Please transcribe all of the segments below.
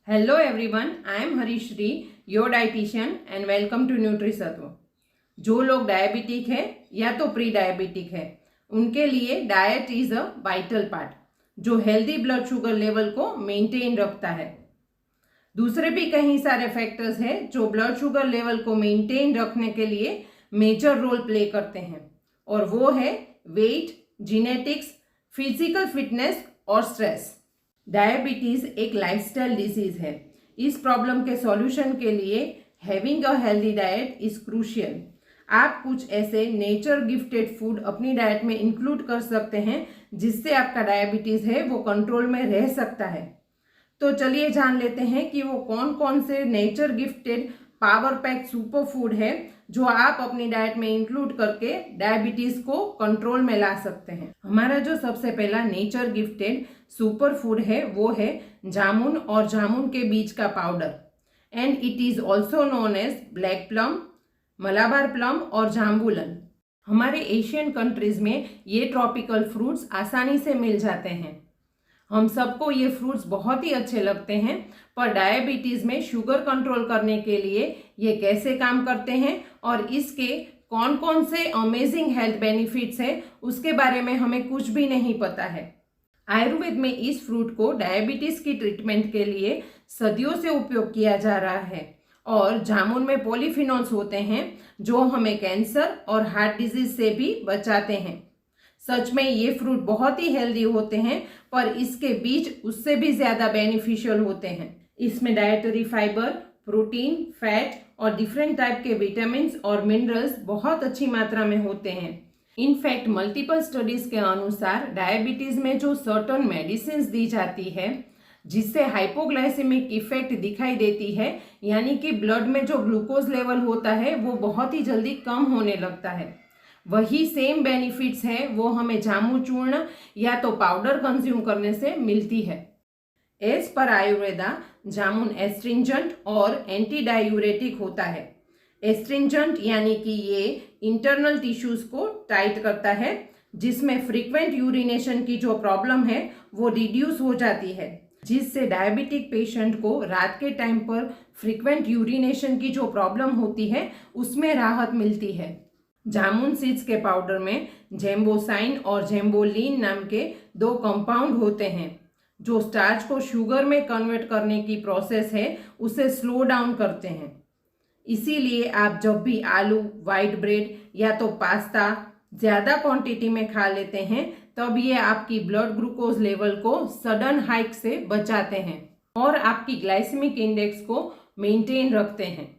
Hello everyone, I am Harishri, your dietitian and welcome to न्यूट्रीसत्व। जो लोग diabetic है या तो प्री डायबिटिक है उनके लिए diet is a vital part जो हेल्दी ब्लड शुगर लेवल को मेंटेन रखता है। दूसरे भी कई सारे फैक्टर्स हैं जो ब्लड शुगर लेवल को मेंटेन रखने के लिए मेजर रोल प्ले करते हैं और वो है वेट, जीनेटिक्स, फिजिकल फिटनेस और स्ट्रेस। डायबिटीज़ एक लाइफस्टाइल डिजीज़ है। इस प्रॉब्लम के सॉल्यूशन के लिए having a healthy diet is crucial. आप कुछ ऐसे नेचर गिफ्टेड फूड अपनी डाइट में इंक्लूड कर सकते हैं जिससे आपका डायबिटीज़ है वो कंट्रोल में रह सकता है। तो चलिए जान लेते हैं कि वो कौन कौन से nature gifted power pack super food है जो आप अपनी डाइट में इंक्लूड करके डायबिटीज को कंट्रोल में ला सकते हैं। हमारा जो सबसे पहला नेचर गिफ्टेड सुपर फूड है वो है जामुन और जामुन के बीज का powder and it is also known as black plum, Malabar plum और जाम्बुलन। हमारे एशियन कंट्रीज में ये ट्रॉपिकल फ्रूट्स आसानी से मिल जाते हैं। हम सबको ये फ्रूट्स बहुत ही अच्छे लगते हैं, पर डायबिटीज़ में शुगर कंट्रोल करने के लिए ये कैसे काम करते हैं और इसके कौन कौन से अमेजिंग हेल्थ बेनिफिट्स हैं उसके बारे में हमें कुछ भी नहीं पता है। आयुर्वेद में इस फ्रूट को डायबिटीज़ की ट्रीटमेंट के लिए सदियों से उपयोग किया जा रहा है और जामुन में पॉलीफिनॉल्स होते हैं जो हमें कैंसर और हार्ट डिजीज से भी बचाते हैं। सच में ये फ्रूट बहुत ही हेल्दी होते हैं, पर इसके बीज उससे भी ज़्यादा बेनिफिशियल होते हैं। इसमें डाइटरी फाइबर, प्रोटीन, फैट और डिफरेंट टाइप के विटामिन और मिनरल्स बहुत अच्छी मात्रा में होते हैं। इनफैक्ट मल्टीपल स्टडीज़ के अनुसार डायबिटीज़ में जो सर्टन मेडिसिन दी जाती है जिससे हाइपोग्लाइसेमिक इफेक्ट दिखाई देती है, यानी कि ब्लड में जो ग्लूकोज लेवल होता है वो बहुत ही जल्दी कम होने लगता है, वही सेम बेनिफिट्स है वो हमें जामुन चूर्ण या तो पाउडर कंज्यूम करने से मिलती है। एज पर आयुर्वेदा जामुन एस्ट्रिंजेंट और एंटी डायूरेटिक होता है। एस्ट्रिंजेंट यानी कि ये इंटरनल टिश्यूज को टाइट करता है जिसमें फ्रीक्वेंट यूरिनेशन की जो प्रॉब्लम है वो रिड्यूस हो जाती है, जिससे डायबिटिक पेशेंट को रात के टाइम पर फ्रीक्वेंट यूरिनेशन की जो प्रॉब्लम होती है उसमें राहत मिलती है। जामुन सीड्स के पाउडर में जेम्बोसाइन और जेम्बोलिन नाम के दो कंपाउंड होते हैं जो स्टार्च को शुगर में कन्वर्ट करने की प्रोसेस है उसे स्लो डाउन करते हैं। इसीलिए आप जब भी आलू, वाइट ब्रेड या तो पास्ता ज़्यादा क्वांटिटी में खा लेते हैं तब ये आपकी ब्लड ग्लूकोज लेवल को सडन हाइक से बचाते हैं और आपकी ग्लाइसेमिक इंडेक्स को मेंटेन रखते हैं।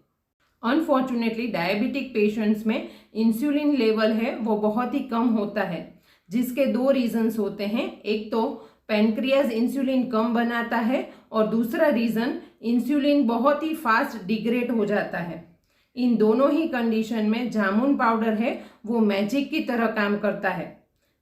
अनफॉर्चुनेटली डायबिटिक पेशेंट्स में इंसुलिन लेवल है वो बहुत ही कम होता है, जिसके दो रीजंस होते हैं। एक तो पैनक्रियाज इंसुलिन कम बनाता है और दूसरा रीज़न इंसुलिन बहुत ही फास्ट डिग्रेड हो जाता है। इन दोनों ही कंडीशन में जामुन पाउडर है वो मैजिक की तरह काम करता है।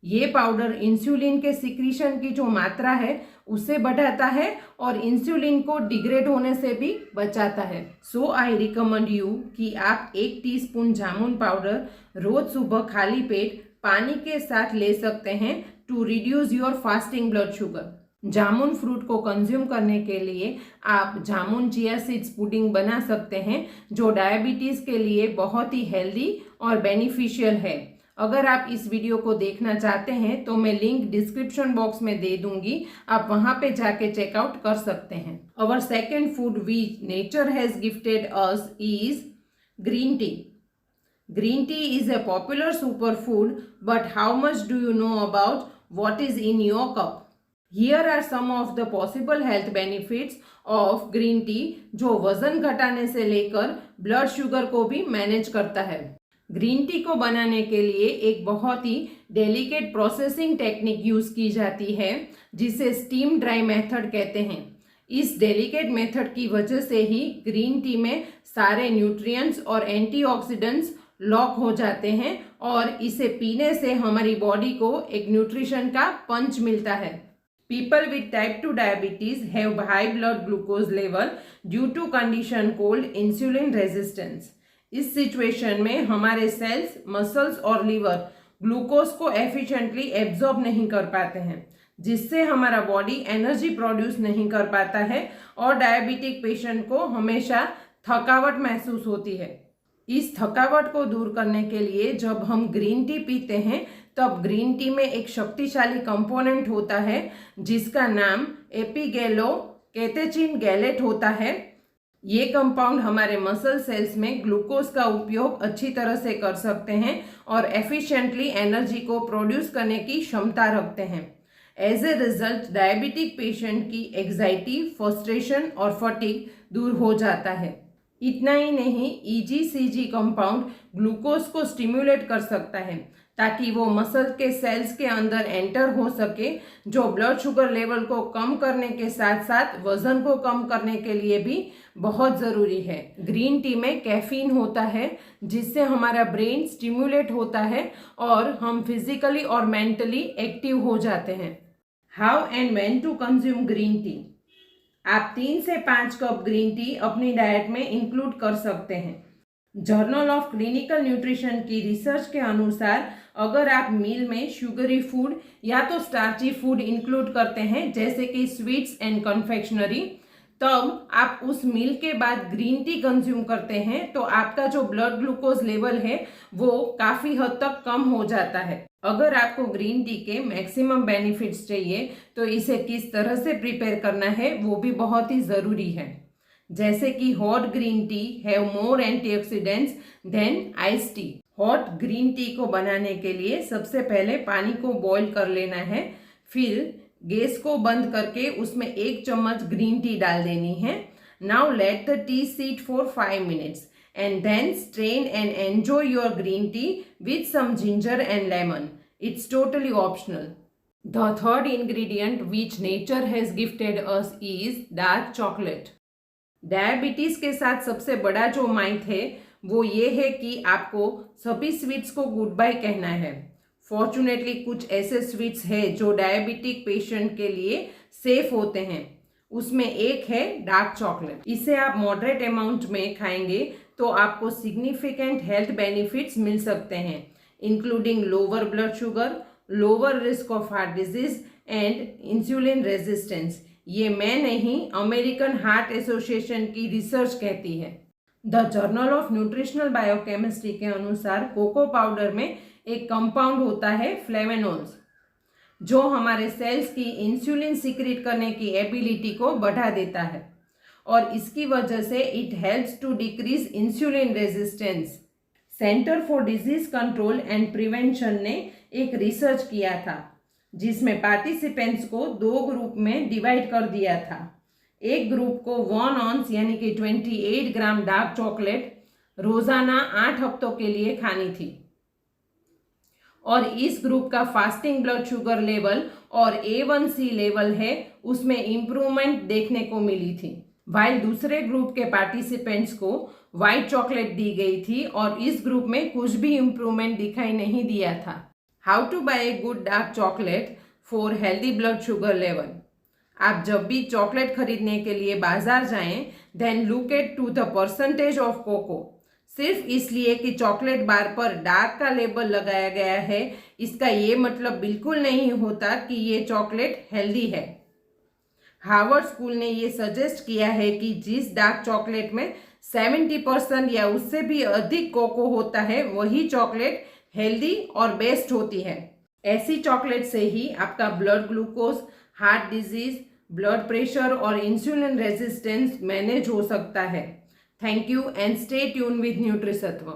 ये पाउडर इंसुलिन के सिक्रीशन की जो मात्रा है उसे बढ़ाता है और इंसुलिन को डिग्रेड होने से भी बचाता है। सो आई रिकमेंड यू कि आप 1 टीस्पून जामुन पाउडर रोज सुबह खाली पेट पानी के साथ ले सकते हैं to reduce your fasting blood sugar. जामुन फ्रूट को कंज्यूम करने के लिए आप जामुन चिया सीड्स पुडिंग बना सकते हैं जो डायबिटीज़ के लिए बहुत ही हेल्दी और बेनिफिशियल है। अगर आप इस वीडियो को देखना चाहते हैं तो मैं लिंक डिस्क्रिप्शन बॉक्स में दे दूंगी, आप वहां पे जाके चेकआउट कर सकते हैं। Our second food which nature has gifted us is green tea. Green tea is a popular superfood, but how much do you know about what is in your cup? Here are some of the possible health benefits of green tea जो वजन घटाने से लेकर blood sugar को भी manage करता है। Green tea को बनाने के लिए एक बहुत ही डेलिकेट प्रोसेसिंग टेक्निक यूज़ की जाती है जिसे स्टीम ड्राई मेथड कहते हैं। इस डेलिकेट मेथड की वजह से ही ग्रीन टी में सारे न्यूट्रिएंट्स और एंटीऑक्सीडेंट्स लॉक हो जाते हैं और इसे पीने से हमारी बॉडी को एक न्यूट्रिशन का पंच मिलता है। People with type 2 diabetes have high blood glucose level due to condition called insulin resistance. इस सिचुएशन में हमारे सेल्स, मसल्स और लीवर ग्लूकोज को एफिशिएंटली एब्जॉर्ब नहीं कर पाते हैं, जिससे हमारा बॉडी एनर्जी प्रोड्यूस नहीं कर पाता है और डायबिटिक पेशेंट को हमेशा थकावट महसूस होती है। इस थकावट को दूर करने के लिए जब हम ग्रीन टी पीते हैं तब ग्रीन टी में एक शक्तिशाली कंपोनेंट होता है जिसका नाम एपिगैलो कैटेचिन गैलेट होता है। ये कंपाउंड हमारे मसल सेल्स में ग्लूकोज का उपयोग अच्छी तरह से कर सकते हैं और एफिशिएंटली एनर्जी को प्रोड्यूस करने की क्षमता रखते हैं। As a result diabetic patient की एग्जाइटी, फ्रस्ट्रेशन और फटीग दूर हो जाता है। इतना ही नहीं, EGCG कंपाउंड ग्लूकोज को स्टिम्युलेट कर सकता है ताकि वो मसल के सेल्स के अंदर एंटर हो सके, जो ब्लड शुगर लेवल को कम करने के साथ साथ वजन को कम करने के लिए भी बहुत ज़रूरी है। ग्रीन टी में कैफीन होता है जिससे हमारा ब्रेन स्टिम्युलेट होता है और हम फिजिकली और मेंटली एक्टिव हो जाते हैं। How and when to consume green tea. आप 3 से 5 कप ग्रीन टी अपनी डाइट में इंक्लूड कर सकते हैं। जर्नल ऑफ क्लिनिकल न्यूट्रिशन की रिसर्च के अनुसार अगर आप मील में शुगरी फूड या तो स्टार्ची फूड इंक्लूड करते हैं जैसे कि स्वीट्स एंड कन्फेक्शनरी, तब आप उस मील के बाद ग्रीन टी कंज्यूम करते हैं तो आपका जो ब्लड ग्लूकोज लेवल है वो काफ़ी हद तक कम हो जाता है। अगर आपको ग्रीन टी के मैक्सिमम बेनिफिट्स चाहिए तो इसे किस तरह से प्रिपेयर करना है वो भी बहुत ही ज़रूरी है। जैसे कि hot green tea have more antioxidants than ice tea. Hot green tea को बनाने के लिए सबसे पहले पानी को बॉईल कर लेना है, फिर गैस को बंद करके उसमें 1 चम्मच ग्रीन टी डाल देनी है। Now let the T seat for 5 minutes and then strain and enjoy your green tea with some ginger and lemon. It's totally optional. The third ingredient which nature has gifted us is dark chocolate. Diabetes के साथ सबसे बड़ा जो माइथ है वो ये है कि आपको सभी स्वीट्स को गुड बाय कहना है। फॉर्चुनेटली कुछ ऐसे स्वीट्स हैं जो डायबिटिक पेशेंट के लिए सेफ होते हैं। उसमें एक है डार्क चॉकलेट। इसे आप मॉडरेट अमाउंट में खाएंगे तो आपको सिग्निफिकेंट हेल्थ बेनिफिट्स मिल सकते हैं, including lower blood sugar, lower risk of heart disease and insulin resistance. ये मैं नहीं, अमेरिकन हार्ट एसोसिएशन की रिसर्च कहती है। The journal of nutritional biochemistry के अनुसार कोको पाउडर में एक कंपाउंड होता है फ्लेवेनोल्स, जो हमारे सेल्स की इंसुलिन सीक्रेट करने की एबिलिटी को बढ़ा देता है और इसकी वजह से it helps to decrease insulin resistance. Centre for disease control and prevention ने एक रिसर्च किया था जिसमें पार्टिसिपेंट्स को 2 ग्रुप में डिवाइड कर दिया था। एक ग्रुप को 1 ऑन्स यानी कि 28 ग्राम डार्क चॉकलेट रोजाना 8 हफ्तों के लिए खानी थी और इस ग्रुप का फास्टिंग ब्लड शुगर लेवल और A1C लेवल है उसमें इम्प्रूवमेंट देखने को मिली थी। वाइल दूसरे ग्रुप के पार्टिसिपेंट्स को वाइट चॉकलेट दी गई थी और इस ग्रुप में कुछ भी इम्प्रूवमेंट दिखाई नहीं दिया था। How to buy a good dark chocolate for healthy blood sugar level. आप जब भी चॉकलेट खरीदने के लिए बाजार जाएं, then look at to the percentage of cocoa. सिर्फ इसलिए कि चॉकलेट बार पर डार्क का लेबल लगाया गया है, इसका ये मतलब बिल्कुल नहीं होता कि ये चॉकलेट हेल्दी है। हार्वर्ड स्कूल ने ये सजेस्ट किया है कि जिस डार्क चॉकलेट में 70% या उससे भी अधिक कोको होता है वही चॉकलेट हेल्दी और बेस्ट होती है। ऐसी चॉकलेट से ही आपका blood glucose, heart disease, blood pressure और इंसुलिन रेजिस्टेंस मैनेज हो सकता है। Thank you and stay tune with न्यूट्रिसत्व।